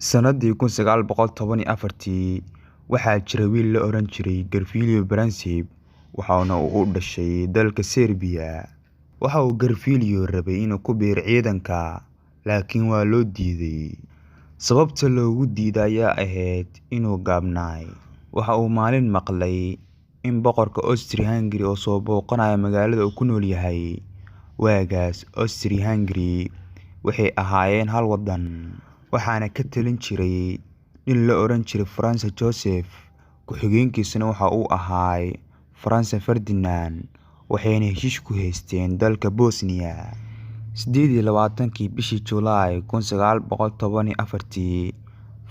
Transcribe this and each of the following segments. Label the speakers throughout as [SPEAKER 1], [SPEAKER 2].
[SPEAKER 1] Sannadii 1914 waxaa jiray wiil la oran jiray Gavrilo Princip waxaana uu u dhashay dalka Serbia. Waxa uu Gavrilo rabay inuu ku biiro ciidanka, laakiin waa loo diiday. Sababta loogu diiday ayaa ahayd inuu gaabnaay. Waxa uu maalin maqlay in boqorka Austria-Hungary oo soo booqanaya magaalada uu ku nool yahay. Waagaas Austria-Hungary waxay ahaayeen hal waddan, waxaana ka talin jiray nin la oran jiray Franz Joseph, ku-xigeenkiisuna waxa uu ahaa Franz Ferdinand, waxayna heshiis ku haysteen dalka Bosnia. 28kii bishii July 1914,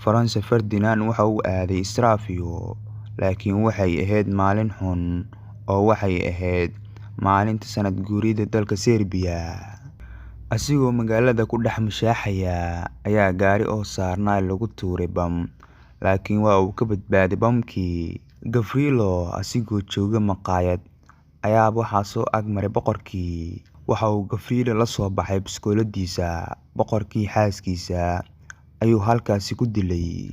[SPEAKER 1] Franz Ferdinand waxa uu aaday Sarajevo, laakiin waxay ahayd maalin xun oo waxay ahayd maalinta sanad guurida dalka Serbia. Asigoo magaalada ku dhex mushaaxaya ayaa gaari oo saarnaa lagu tuuray bam, laakiin waa uu ka badbaaday bamkii. Gavrilo asigoo jooga maqaayad ayaa waxaa soo agmaray boqorkii. Waxa uu Gavrilo la soo baxay biskooladiisa. Boqorkii xaaskiisa ayuu halkaasi ku dilay.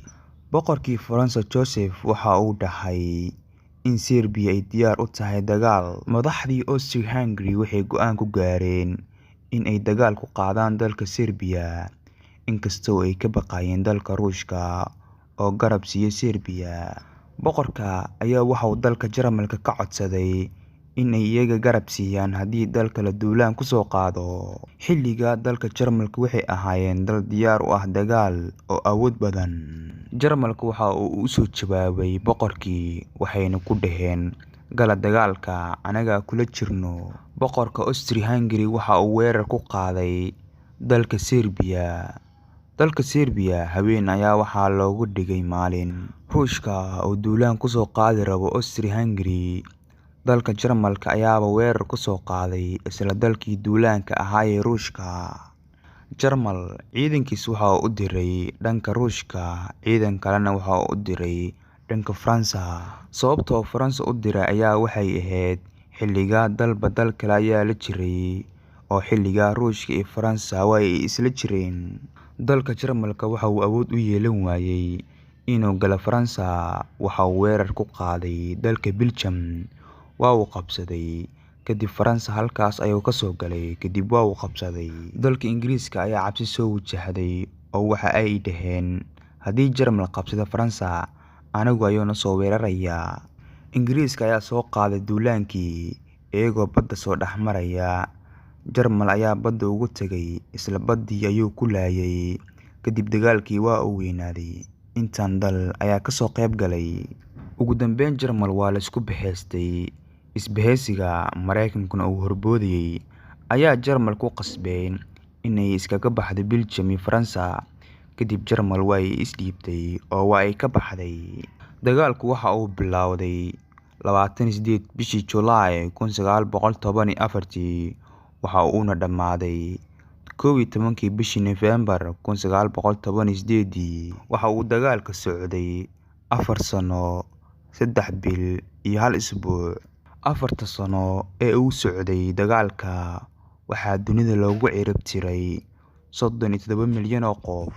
[SPEAKER 1] Boqorkii Franz Joseph waxa uu dhahay in Serbia ay diyaar u tahay dagaal. Madaxdii Austria-Hungary waxay go'aan ku gaareen in ay dagaal ku qaadaan dalka Serbia, inkastoo ay ka baqayeen dalka Ruushka oo garab siiyay Serbia. Boqorka ayaa waxa uu dalka Jarmalka ka codsaday in ay iyaga garab siiyaan haddii dalka la duulaan ku soo qaado. Xilliga dalka Jarmalka waxay ahaayeen dal diyaar u ah dagaal oo awood badan. Jarmalka waxa uu u soo jawaabay boqorkii, waxayna ku dhaheen gala dagaalka, anaga kula jirno. Boqorka Austria-Hungary waxa uu weerar ku qaaday dalka Serbia. Dalka Serbia habeen ayaa waxaa loogu dhigay maalin. Ruushka oo duulaan ku soo qaadi rabo Austria-Hungary. Dalka Jarmalka ayaaba weerar ku soo qaaday isla dalkii duulaanka ahaa ee Ruushka. Jarmal ciidankiisa waxa uu u diray dhanka Ruushka, ciidan kalena waxa uu u diray dhanka Faransa. Sababtoo Faransa u diray ayaa waxay ahayd xilliga dalba dal kale ayaa la jiray, oo xilliga Ruushka iyo Faransa waa ay isla jireen. Dalka Jarmalka waxa uu awood u yeelan waayay inuu galo Faransa. Waxa uu weerar ku qaaday dalka Belgium, waa uu qabsaday. Kadib Faransa halkaas ayuu ka soo galay, kadib waa uu qabsaday. Dalka Ingiriiska ayaa cabsi soo wajahday oo waxa ay dhaheen haddii Jarmal qabsado Faransa, anagu ayuuna soo weerarayaa. Ingiriiska ayaa soo qaaday duulaankii iyagoo badda soo dhex maraya. Jarmal ayaa badda ugu tagay, isla baddii ayuu ku laayay. Kadib dagaalkii waa uu weynaaday. Intaan dal ayaa ka soo qayb galay. Ugu dambeyn Jarmal waa la isku bahaystay. Isbahaysiga Mareykankuna uu horboodayay ayaa Jarmal ku qasbay inay iskaga baxdo Belgium iyo Faransa. Kadib Jarmal waa ay isdhiibtay oo waa ay ka baxday. Dagaalku waxa uu bilowday 28 bishii July 1914, waxa uuna dhammaaday 11kii bishii November 1918. Waxa uu dagaalka socday 4 sano, 3 bil iyo 1 isbuuc. 4 sano ee uu socday dagaalka waxaa dunida loogu cirib tiray 37 milyan oo qof.